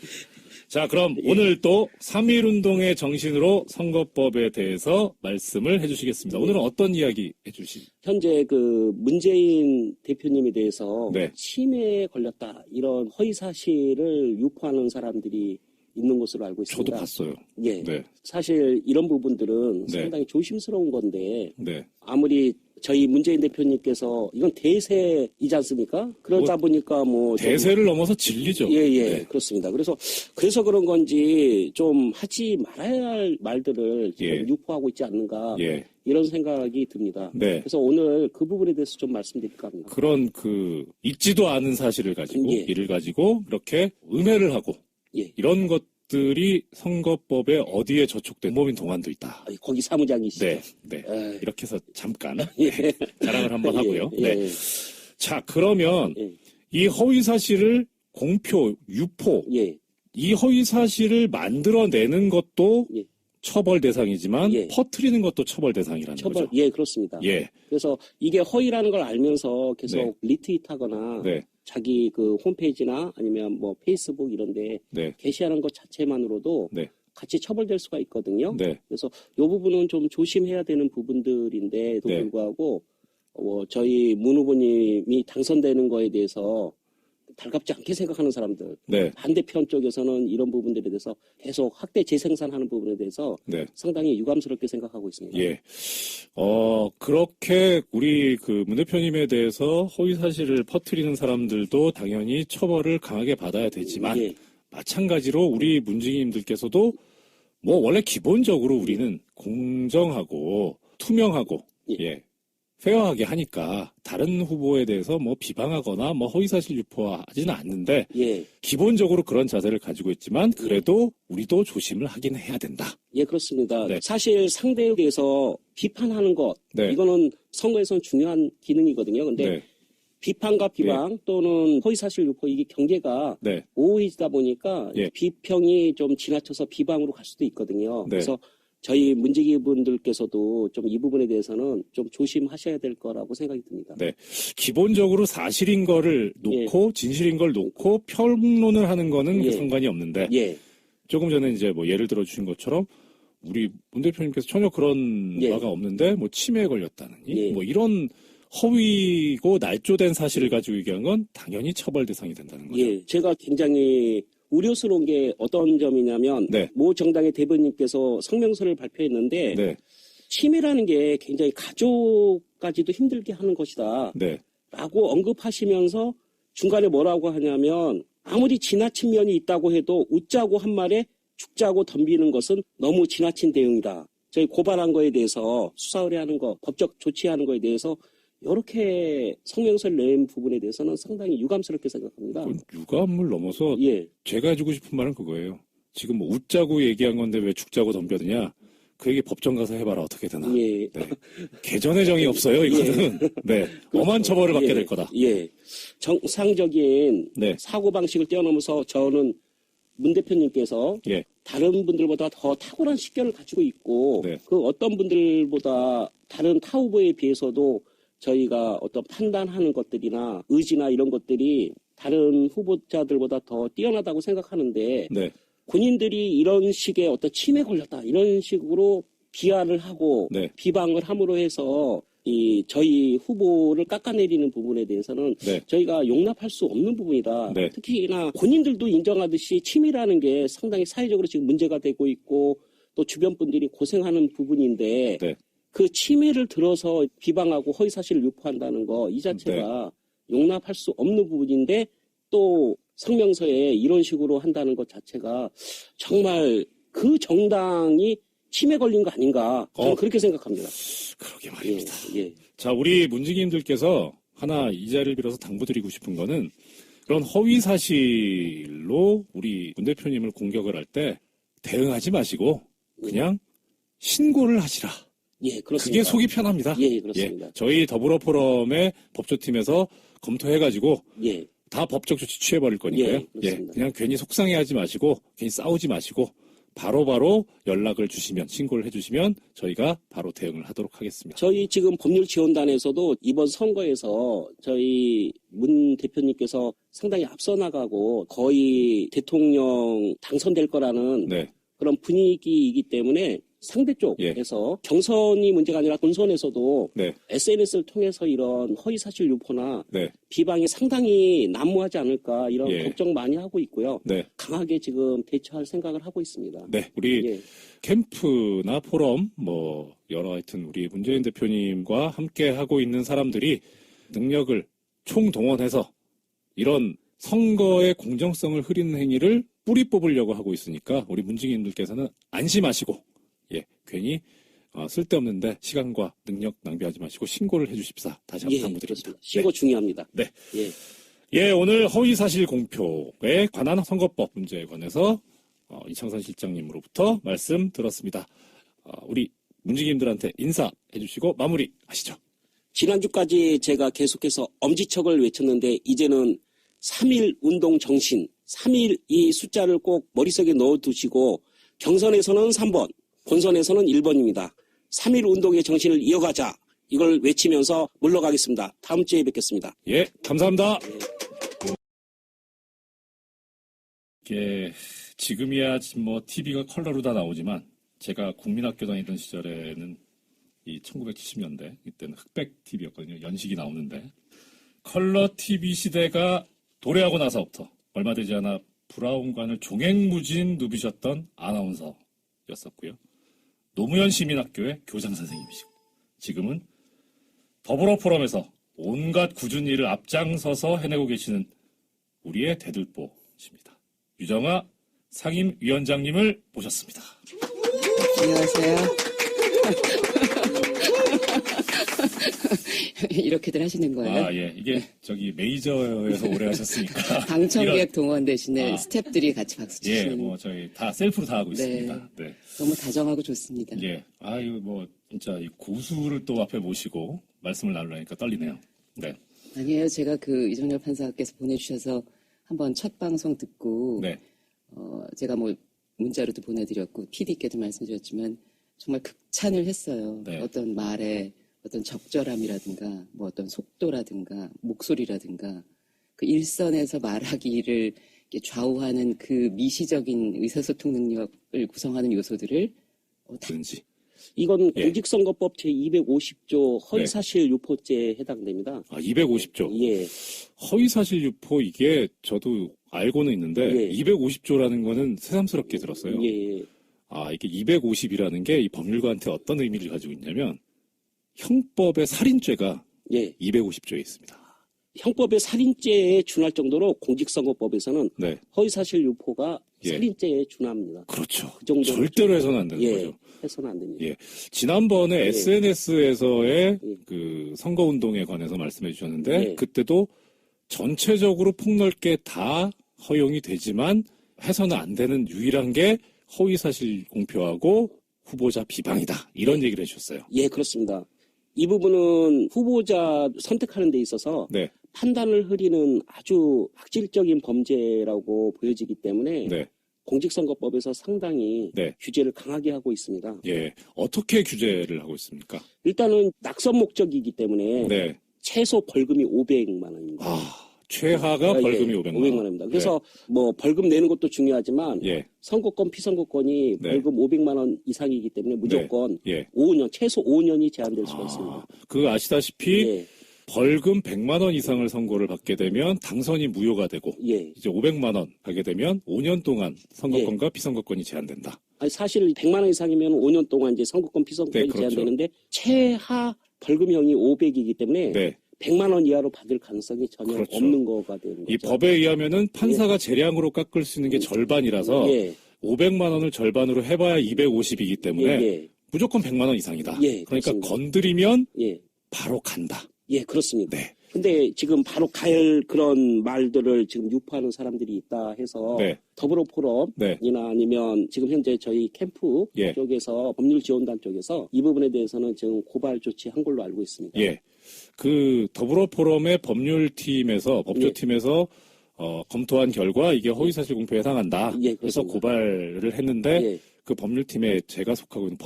자, 그럼 오늘 또 3.1 운동의 정신으로 선거법에 대해서 말씀을 해주시겠습니다. 오늘은 어떤 이야기 해주실? 현재 그 문재인 대표님에 대해서 치매에 걸렸다 이런 허위 사실을 유포하는 사람들이 있는 것으로 알고 있습니다. 저도 봤어요. 사실 이런 부분들은 상당히 조심스러운 건데 아무리 저희 문재인 대표님께서 이건 대세이지 않습니까? 그러다 보니까 대세를 넘어서 진리죠. 그렇습니다. 그래서 그런 건지 좀 하지 말아야 할 말들을 지금 유포하고 있지 않는가 이런 생각이 듭니다. 그래서 오늘 그 부분에 대해서 좀 말씀드릴까 합니다. 그런 있지도 않은 사실을 가지고 이를 가지고 그렇게 음해를 하고 이런 것들이 선거법에 어디에 저촉된 법인 동안도 있다. 거기 사무장이시죠. 이렇게 해서 잠깐 자랑을 한번 하고요. 자, 그러면 이 허위 사실을 공표, 유포, 이 허위 사실을 만들어내는 것도 처벌 대상이지만 퍼뜨리는 것도 처벌 대상이라는 거죠. 그렇습니다. 그래서 이게 허위라는 걸 알면서 계속 리트윗하거나 자기 그 홈페이지나 아니면 뭐 페이스북 이런데 게시하는 것 자체만으로도 같이 처벌될 수가 있거든요. 그래서 이 부분은 좀 조심해야 되는 부분들인데도 불구하고 저희 문 후보님이 당선되는 거에 대해서 달갑지 않게 생각하는 사람들 반대편 쪽에서는 이런 부분들에 대해서 계속 학대 재생산하는 부분에 대해서 상당히 유감스럽게 생각하고 있습니다. 그렇게 우리 그 문 대표님에 대해서 허위 사실을 퍼뜨리는 사람들도 당연히 처벌을 강하게 받아야 되지만 마찬가지로 우리 문지기님들께서도 뭐 원래 기본적으로 우리는 공정하고 투명하고 예. 페어하게 하니까 다른 후보에 대해서 뭐 비방하거나 뭐 허위사실 유포하지는 않는데 예. 기본적으로 그런 자세를 가지고 있지만 그래도 우리도 조심을 하긴 해야 된다. 예, 그렇습니다. 네. 사실 상대에 대해서 비판하는 것 네. 이거는 선거에서는 중요한 기능이거든요. 근데 네. 비판과 비방 또는 허위사실 유포 이게 경계가 모호해지다 보니까 비평이 좀 지나쳐서 비방으로 갈 수도 있거든요. 그래서 저희 문지기 분들께서도 좀 이 부분에 대해서는 좀 조심하셔야 될 거라고 생각이 듭니다. 네. 기본적으로 사실인 거를 놓고 진실인 걸 놓고 평론을 하는 거는 상관이 없는데 조금 전에 이제 뭐 예를 들어 주신 것처럼 우리 문 대표님께서 전혀 그런 바가 없는데 뭐 치매에 걸렸다느니 뭐 이런 허위고 날조된 사실을 가지고 얘기한 건 당연히 처벌 대상이 된다는 거죠. 예, 제가 굉장히 우려스러운 게 어떤 점이냐면 모 정당의 대변인께서 성명서를 발표했는데 치매라는 게 굉장히 가족까지도 힘들게 하는 것이다 라고 언급하시면서 중간에 뭐라고 하냐면 아무리 지나친 면이 있다고 해도 웃자고 한 말에 죽자고 덤비는 것은 너무 지나친 대응이다. 저희 고발한 거에 대해서 수사 의뢰하는 거, 법적 조치하는 거에 대해서 이렇게 성명서를 낸 부분에 대해서는 상당히 유감스럽게 생각합니다. 유감을 넘어서 제가 해주고 싶은 말은 그거예요. 지금 뭐 웃자고 얘기한 건데 왜 죽자고 덤벼드냐. 그 얘기 법정 가서 해봐라 어떻게 되나. 개전의 정이 없어요 이거는. 엄한 처벌을 받게 될 거다. 정상적인 사고방식을 뛰어넘어서 저는 문 대표님께서 다른 분들보다 더 탁월한 식견을 가지고 있고 그 어떤 분들보다 다른 타 후보에 비해서도 저희가 어떤 판단하는 것들이나 의지나 이런 것들이 다른 후보자들보다 더 뛰어나다고 생각하는데 본인들이 이런 식의 어떤 치매에 걸렸다 이런 식으로 비하를 하고 비방을 함으로 해서 이 저희 후보를 깎아내리는 부분에 대해서는 저희가 용납할 수 없는 부분이다. 특히나 본인들도 인정하듯이 치매라는 게 상당히 사회적으로 지금 문제가 되고 있고 또 주변 분들이 고생하는 부분인데 그 치매를 들어서 비방하고 허위사실을 유포한다는 거 이 자체가 용납할 수 없는 부분인데 또 성명서에 이런 식으로 한다는 것 자체가 정말 그 정당이 치매 걸린 거 아닌가 저는 그렇게 생각합니다. 그러게 말입니다. 자, 우리 문지기님들께서 하나 이 자리를 빌어서 당부드리고 싶은 거는 그런 허위사실로 우리 문 대표님을 공격을 할 때 대응하지 마시고 그냥 신고를 하시라. 그렇습니다. 그게 속이 편합니다. 그렇습니다. 저희 더불어 포럼의 법조팀에서 검토해가지고 다 법적 조치 취해버릴 거니까요. 그냥 괜히 속상해하지 마시고 괜히 싸우지 마시고 바로바로 연락을 주시면 신고를 해주시면 저희가 바로 대응을 하도록 하겠습니다. 저희 지금 법률지원단에서도 이번 선거에서 저희 문 대표님께서 상당히 앞서 나가고 거의 대통령 당선될 거라는 그런 분위기이기 때문에 상대 쪽에서 경선이 문제가 아니라 본선에서도 SNS를 통해서 이런 허위사실 유포나 비방이 상당히 난무하지 않을까 이런 걱정 많이 하고 있고요. 강하게 지금 대처할 생각을 하고 있습니다. 우리 캠프나 포럼 뭐 여러 하여튼 우리 문재인 대표님과 함께 하고 있는 사람들이 능력을 총동원해서 이런 선거의 공정성을 흐리는 행위를 뿌리 뽑으려고 하고 있으니까 우리 문지기님들께서는 안심하시고 괜히 쓸데없는데 시간과 능력 낭비하지 마시고 신고를 해주십사. 다시 한번 당부드립니다. 신고 중요합니다. 오늘 허위사실 공표에 관한 선거법 문제에 관해서 이창선 실장님으로부터 말씀 들었습니다. 우리 문지기님들한테 인사해 주시고 마무리하시죠. 지난주까지 제가 계속해서 엄지척을 외쳤는데 이제는 3.1 운동 정신, 3.1 이 숫자를 꼭 머릿속에 넣어두시고 경선에서는 3번, 본선에서는 1번입니다. 3.1 운동의 정신을 이어가자. 이걸 외치면서 물러가겠습니다. 다음 주에 뵙겠습니다. 감사합니다. 지금이야 뭐 TV가 컬러로 다 나오지만 제가 국민학교 다니던 시절에는 이 1970년대 이때는 흑백 TV였거든요. 연식이 나오는데 컬러 TV 시대가 도래하고 나서부터 얼마 되지 않아 브라운관을 종횡무진 누비셨던 아나운서였었고요. 노무현 시민학교의 교장 선생님이시고 지금은 더불어 포럼에서 온갖 굳은 일을 앞장서서 해내고 계시는 우리의 대들보십니다. 유정아 상임위원장님을 모셨습니다. 안녕하세요. 이렇게들 하시는 거예요? 아, 예. 이게 저기 메이저에서 오래 하셨으니까. 방청객 동원 대신에 스태프들이 같이 박수 치시는. 예, 뭐 저희 다 셀프로 다 하고 있습니다. 네. 너무 다정하고 좋습니다. 예. 아유, 뭐 진짜 이 고수를 또 앞에 모시고 말씀을 나누려니까 떨리네요. 네. 아니에요. 제가 그 이정렬 판사께서 보내주셔서 한번 첫 방송 듣고 네. 제가 뭐 문자로도 보내드렸고 PD께도 말씀드렸지만 정말 극찬을 했어요. 네. 어떤 말에 어떤 적절함이라든가 뭐 어떤 속도라든가 목소리라든가 그 일선에서 말하기를 좌우하는 그 미시적인 의사소통 능력을 구성하는 요소들을 든지. 이건 공직선거법 제250조 허위사실 유포죄에 해당됩니다. 아, 250조. 예. 허위사실 유포 이게 저도 알고는 있는데 250조라는 거는 새삼스럽게 들었어요. 예. 아, 이게 250이라는 게 이 법률가한테 어떤 의미를 가지고 있냐면 형법의 살인죄가 250조에 있습니다. 형법의 살인죄에 준할 정도로 공직선거법에서는 허위사실 유포가 살인죄에 준합니다. 그렇죠. 그 정도 절대로 해서는 안 되는 거죠. 해서는 안 됩니다. 예. 지난번에 SNS에서의 그 선거운동에 관해서 말씀해 주셨는데 그때도 전체적으로 폭넓게 다 허용이 되지만 해서는 안 되는 유일한 게 허위사실 공표하고 후보자 비방이다. 이런 얘기를 해주셨어요. 예, 그렇습니다. 이 부분은 후보자 선택하는 데 있어서 판단을 흐리는 아주 악질적인 범죄라고 보여지기 때문에 공직선거법에서 상당히 규제를 강하게 하고 있습니다. 예, 어떻게 규제를 하고 있습니까? 일단은 낙선 목적이기 때문에 최소 벌금이 500만 원입니다. 최하가 벌금이 500만 원입니다. 그래서 뭐 벌금 내는 것도 중요하지만 선거권, 피선거권이 벌금 500만 원 이상이기 때문에 무조건 5년, 최소 5년이 제한될 수가 있습니다. 그 아시다시피 벌금 100만 원 이상을 선고를 받게 되면 당선이 무효가 되고 이제 500만 원 하게 되면 5년 동안 선거권과 피선거권이 제한된다. 아니, 사실 100만 원 이상이면 5년 동안 이제 선거권, 피선거권이 제한되는데 최하 벌금형이 500이기 때문에 100만 원 이하로 받을 가능성이 전혀 없는 거가 되는 거죠. 이 법에 의하면은 판사가 재량으로 깎을 수 있는 게 절반이라서 500만 원을 절반으로 해봐야 250이기 때문에 무조건 100만 원 이상이다. 그러니까 그렇습니다. 건드리면 바로 간다. 예, 그렇습니다. 근데 지금 바로 갈 그런 말들을 지금 유포하는 사람들이 있다 해서 더불어 포럼이나 아니면 지금 현재 저희 캠프 쪽에서 법률지원단 쪽에서 이 부분에 대해서는 지금 고발 조치한 걸로 알고 있습니다. 그 더불어 포럼의 법률팀에서 법조팀에서 검토한 결과 이게 허위사실 공표에 해당한다. 그래서 고발을 했는데 그 법률팀에 제가 속하고 있는